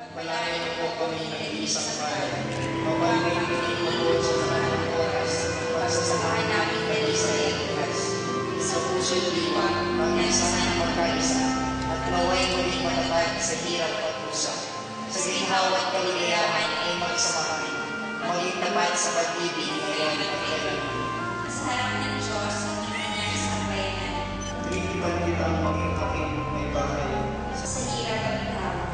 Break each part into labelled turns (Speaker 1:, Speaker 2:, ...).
Speaker 1: Pagpalain niyo po kami ng isang bayan. Mapalingin mo po sa mga oras para sa samahan namin kayo sa Elias. Sa puso't diwa, maging sana magkaisa at naway maging matatag sa hirap at pusa. Sa ginhawa at kaligayahan ay magsamahan, maging tapat sa pag-ibig ngayon at kailanman.
Speaker 2: Sa harap ng Diyos, maging nangyari sa kabayanan.
Speaker 1: Tinitipan kita ang maging aking may bahay.
Speaker 2: Sa hirap at tawa,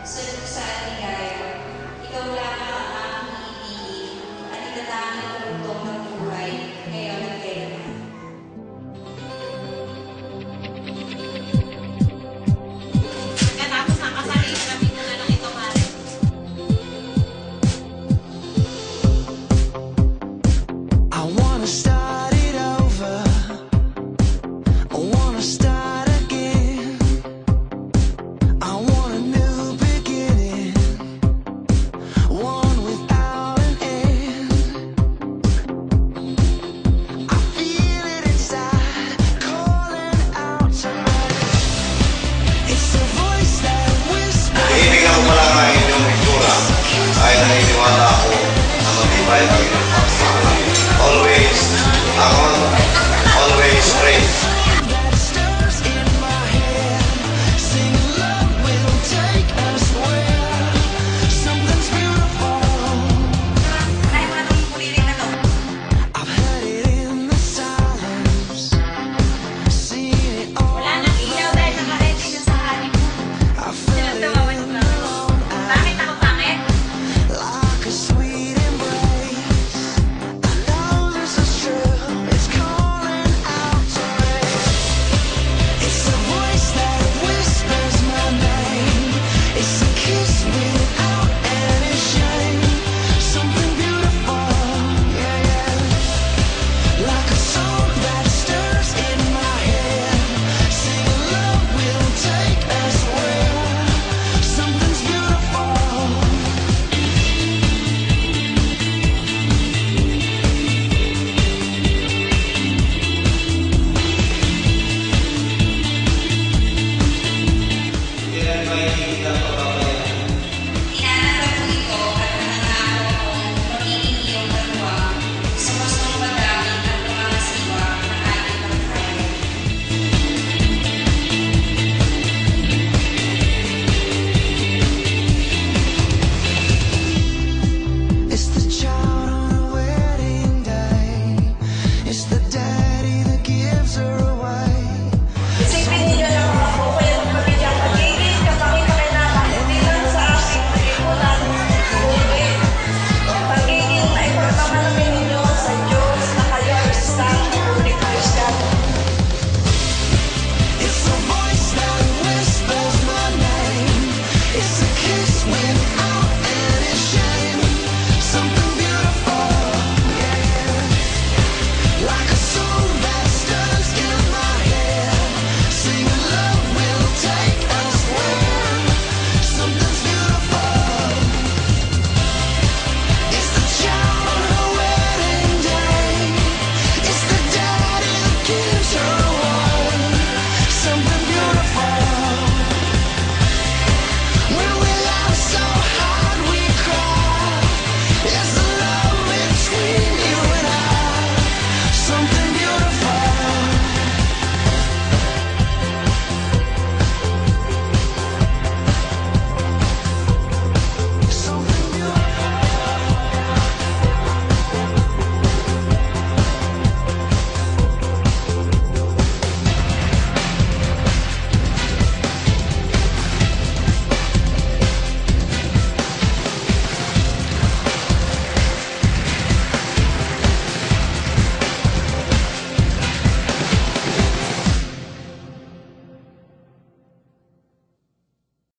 Speaker 2: sulok sa aligaya, ikaw lamang ang aking iibigin at itatanging tulong ng buhay ngayon at kailanman.
Speaker 3: Pagkatapos ng kasal, sabi ko na lang ito, Mare.
Speaker 4: I wanna start it over. I wanna start again. I want a new beginning, one without an end. I feel it inside, calling out to me. It's the voice that whispers.
Speaker 5: Ibigyan ko lang ang inyong itsura ay naniniwala ako na matibay ang inyong pagmamahal. Always, ako